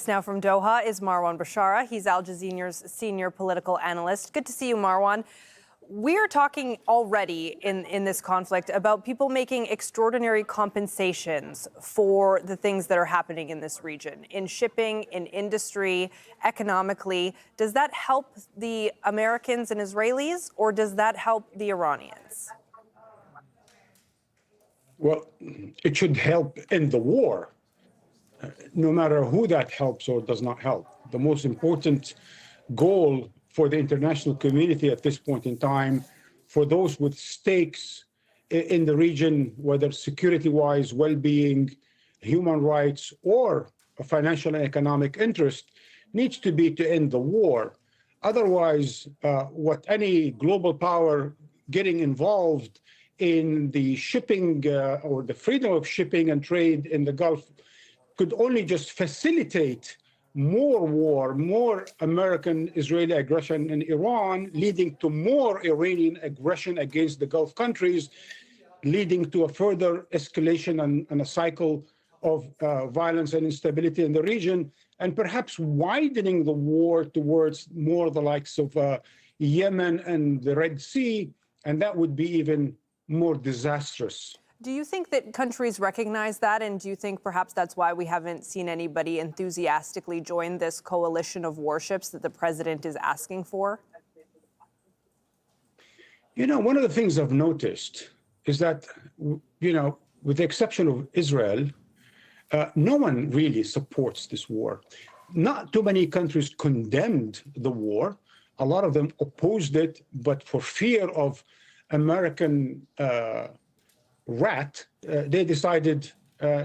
Now from Doha is Marwan Bishara. He's Al Jazeera's senior political analyst. Good to see you, Marwan. We are talking already in this conflict about people making extraordinary compensations for the things that are happening in this region, in shipping, in industry, economically. Does that help the Americans and Israelis, or does that help the Iranians? Well, it should help end the war, no matter who that helps or does not help. The most important goal for the international community at this point in time, for those with stakes in the region, whether security-wise, well-being, human rights, or a financial and economic interest, needs to be to end the war. Otherwise, what any global power getting involved in the shipping or the freedom of shipping and trade in the Gulf could only just facilitate more war, more American-Israeli aggression in Iran, leading to more Iranian aggression against the Gulf countries, leading to a further escalation and a cycle of violence and instability in the region, and perhaps widening the war towards more the likes of Yemen and the Red Sea, and that would be even more disastrous. Do you think that countries recognize that, and do you think perhaps that's why we haven't seen anybody enthusiastically join this coalition of warships that the president is asking for? You know, one of the things I've noticed is that, you know, with the exception of Israel, no one really supports this war. Not too many countries condemned the war. A lot of them opposed it, but for fear of American they decided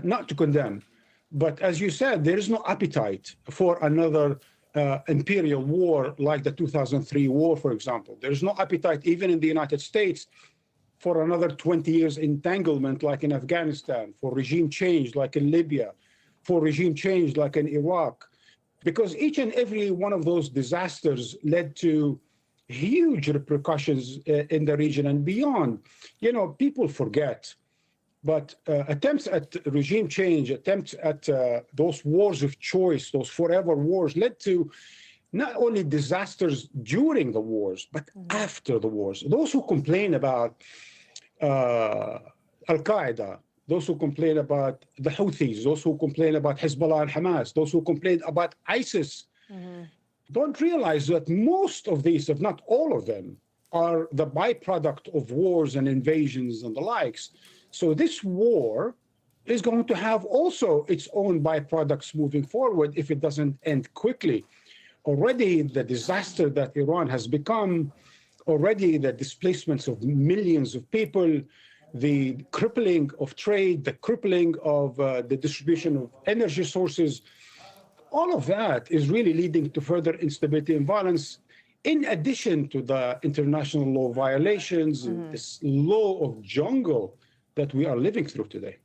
not to condemn. But as you said, there is no appetite for another imperial war like the 2003 war, for example. There is no appetite even in the United States for another 20 years entanglement like in Afghanistan, for regime change like in Libya, for regime change like in Iraq. Because each and every one of those disasters led to huge repercussions in the region and beyond. You know, people forget, but attempts at regime change, attempts at those wars of choice, those forever wars, led to not only disasters during the wars, but after the wars. Those who complain about Al-Qaeda, those who complain about the Houthis, those who complain about Hezbollah and Hamas, those who complain about ISIS, don't realize that most of these, if not all of them, are the byproduct of wars and invasions and the likes. So this war is going to have also its own byproducts moving forward if it doesn't end quickly. Already the disaster that Iran has become, already the displacements of millions of people, the crippling of trade, the crippling of the distribution of energy sources, all of that is really leading to further instability and violence, in addition to the international law violations, this law of jungle that we are living through today.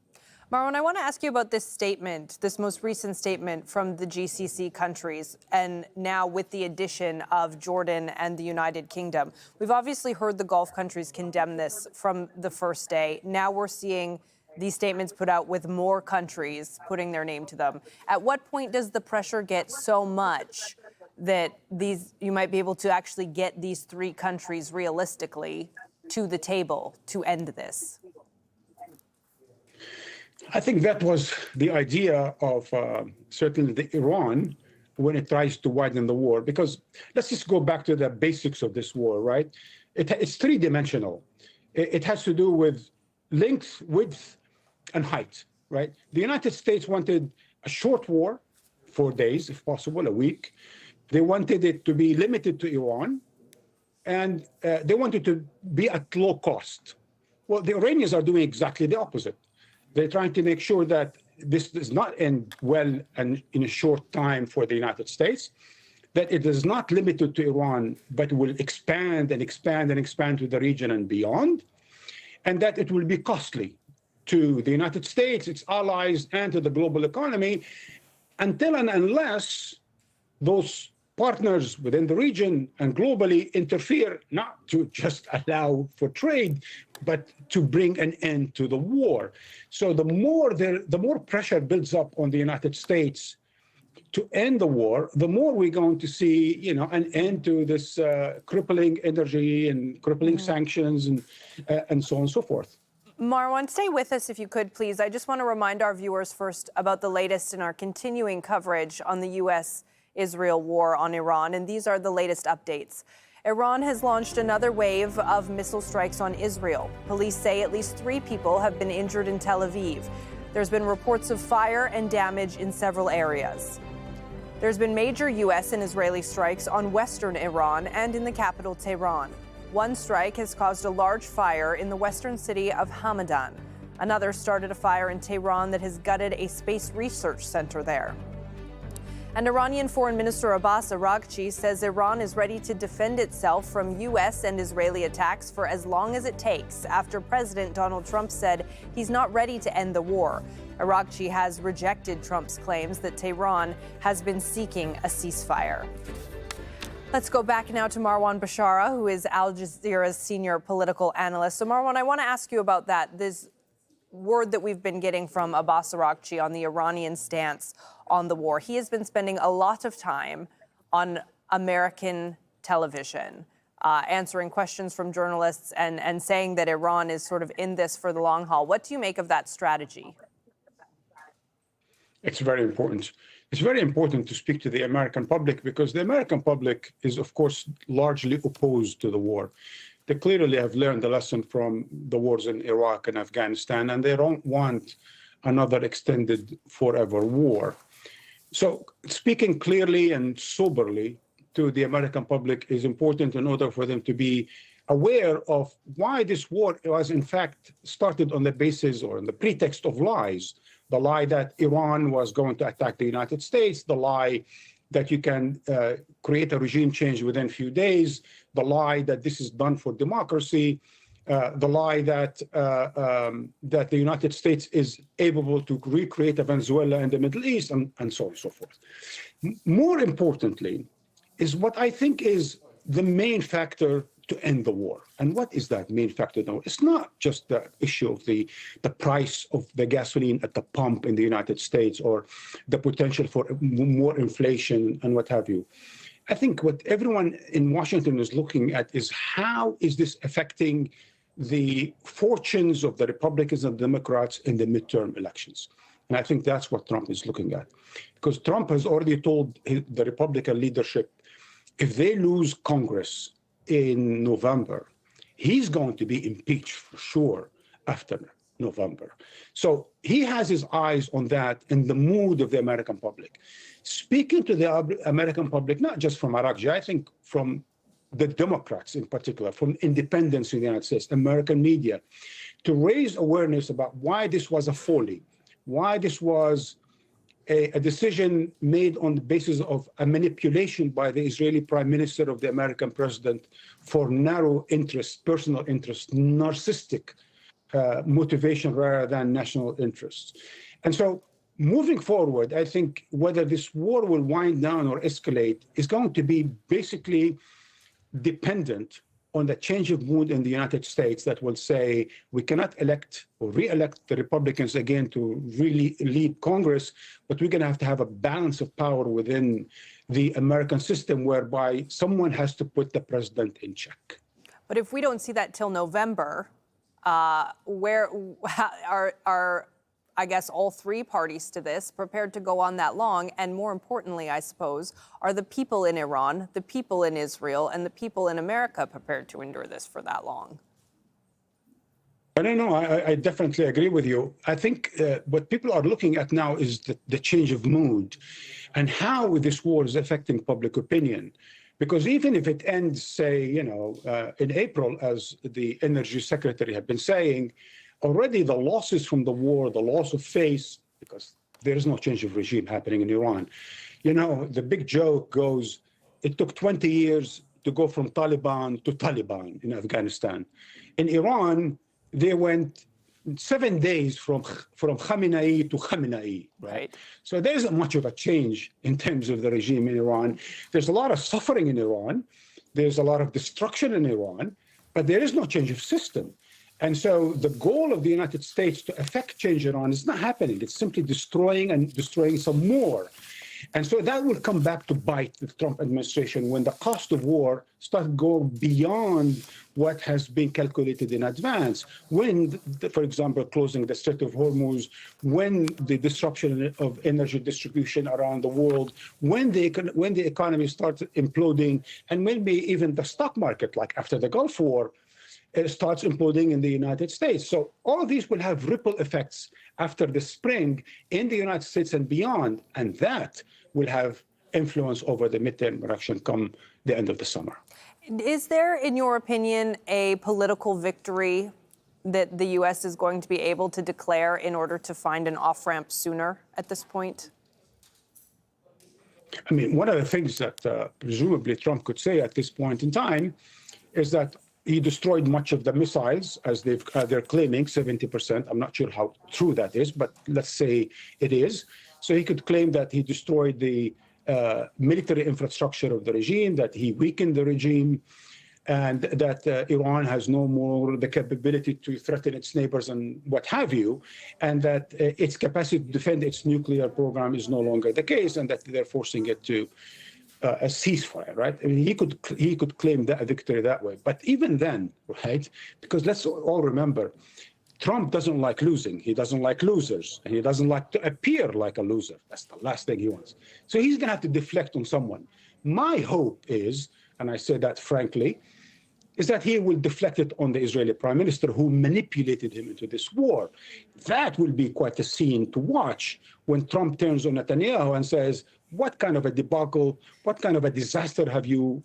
Marwan, I want to ask you about this statement, this most recent statement from the GCC countries, and now with the addition of Jordan and the United Kingdom. We've obviously heard the Gulf countries condemn this from the first day. Now we're seeing these statements put out with more countries putting their name to them. At what point does the pressure get so much that you might be able to actually get these three countries realistically to the table to end this? I think that was the idea of certainly the Iran when it tries to widen the war, because let's just go back to the basics of this war, right? It's three-dimensional. It has to do with length, width, and height, right? The United States wanted a short war, 4 days, if possible, a week. They wanted it to be limited to Iran, and they wanted to be at low cost. Well, the Iranians are doing exactly the opposite. They're trying to make sure that this does not end well and in a short time for the United States, that it is not limited to Iran, but will expand and expand and expand to the region and beyond, and that it will be costly to the United States, its allies, and to the global economy, until and unless those partners within the region and globally interfere, not to just allow for trade, but to bring an end to the war. So the more pressure builds up on the United States to end the war, the more we're going to see, an end to this crippling energy and crippling sanctions and so on and so forth. Marwan, stay with us if you could, please. I just want to remind our viewers first about the latest in our continuing coverage on the U.S.-Israel war on Iran, and these are the latest updates. Iran has launched another wave of missile strikes on Israel. Police say at least 3 people have been injured in Tel Aviv. There's been reports of fire and damage in several areas. There's been major U.S. and Israeli strikes on western Iran and in the capital, Tehran. One strike has caused a large fire in the western city of Hamadan. Another started a fire in Tehran that has gutted a space research center there. And Iranian Foreign Minister Abbas Araghchi says Iran is ready to defend itself from U.S. and Israeli attacks for as long as it takes, after President Donald Trump said he's not ready to end the war. Araghchi has rejected Trump's claims that Tehran has been seeking a ceasefire. Let's go back now to Marwan Bishara, who is Al Jazeera's senior political analyst. So, Marwan, I want to ask you about that. This word that we've been getting from Abbas Araghchi on the Iranian stance on the war. He has been spending a lot of time on American television, answering questions from journalists and saying that Iran is sort of in this for the long haul. What do you make of that strategy? It's very important. It's very important to speak to the American public because the American public is, of course, largely opposed to the war. They clearly have learned the lesson from the wars in Iraq and Afghanistan, and they don't want another extended forever war. So speaking clearly and soberly to the American public is important in order for them to be aware of why this war was, in fact, started on the basis or on the pretext of lies. The lie that Iran was going to attack the United States, the lie that you can create a regime change within a few days, the lie that this is done for democracy, the lie that that the United States is able to recreate a Venezuela in the Middle East, and so on and so forth. More importantly, is what I think is the main factor to end the war. And what is that main factor now? It's not just the issue of the price of the gasoline at the pump in the United States or the potential for more inflation and what have you. I think what everyone in Washington is looking at is how is this affecting the fortunes of the Republicans and Democrats in the midterm elections. And I think that's what Trump is looking at. Because Trump has already told the Republican leadership, if they lose Congress in November, he's going to be impeached for sure after November. So he has his eyes on that and the mood of the American public. Speaking to the American public, not just from Araghchi, I think from the Democrats in particular, from independents in the United States, American media, to raise awareness about why this was a folly, why this was a decision made on the basis of a manipulation by the Israeli prime minister of the American president for narrow interest, personal interest, narcissistic motivation rather than national interests. And so moving forward, I think whether this war will wind down or escalate is going to be basically dependent on the change of mood in the United States that will say we cannot elect or re-elect the Republicans again to really lead Congress, but we're going to have a balance of power within the American system whereby someone has to put the president in check. But if we don't see that till November, where are I guess all 3 parties to this prepared to go on that long? And more importantly, I suppose, are the people in Iran, the people in Israel, and the people in America prepared to endure this for that long? I don't know. I definitely agree with you. I think what people are looking at now is the change of mood and how this war is affecting public opinion. Because even if it ends, say, in April, as the energy secretary had been saying, already the losses from the war, the loss of face, because there is no change of regime happening in Iran. The big joke goes, it took 20 years to go from Taliban to Taliban in Afghanistan. In Iran, they went 7 days from Khamenei to Khamenei, right? So there isn't much of a change in terms of the regime in Iran. There's a lot of suffering in Iran. There's a lot of destruction in Iran, but there is no change of system. And so the goal of the United States to effect change in Iran is not happening. It's simply destroying and destroying some more. And so that will come back to bite the Trump administration when the cost of war starts going beyond what has been calculated in advance. When, for example, closing the Strait of Hormuz, when the disruption of energy distribution around the world, when the economy starts imploding, and maybe even the stock market, like after the Gulf War, starts imploding in the United States. So all of these will have ripple effects after the spring in the United States and beyond, and that will have influence over the midterm election come the end of the summer. Is there, in your opinion, a political victory that the U.S. is going to be able to declare in order to find an off-ramp sooner at this point? I mean, one of the things that presumably Trump could say at this point in time is that he destroyed much of the missiles, as they're claiming, 70%. I'm not sure how true that is, but let's say it is. So he could claim that he destroyed the military infrastructure of the regime, that he weakened the regime, and that Iran has no more the capability to threaten its neighbors and what have you, and that its capacity to defend its nuclear program is no longer the case, and that they're forcing it to a ceasefire, right? I mean, he could claim that victory that way. But even then, right? Because let's all remember, Trump doesn't like losing. He doesn't like losers, and he doesn't like to appear like a loser. That's the last thing he wants. So he's going to have to deflect on someone. My hope is, and I say that frankly, is that he will deflect it on the Israeli prime minister who manipulated him into this war. That will be quite a scene to watch when Trump turns on Netanyahu and says, what kind of a debacle, what kind of a disaster have you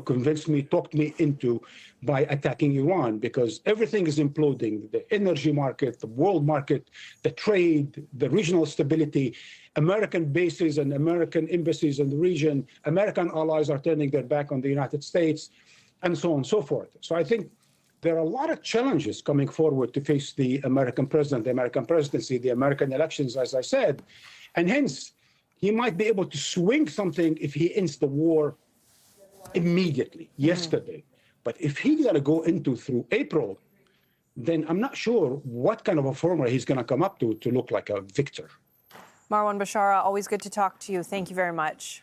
convinced me, talked me into by attacking Iran? Because everything is imploding, the energy market, the world market, the trade, the regional stability, American bases and American embassies in the region, American allies are turning their back on the United States, and so on and so forth. So I think there are a lot of challenges coming forward to face the American president, the American presidency, the American elections, as I said. And hence, he might be able to swing something if he ends the war immediately, yesterday. But if he's going to go into through April, then I'm not sure what kind of a formula he's going to come up to look like a victor. Marwan Bishara, always good to talk to you. Thank you very much.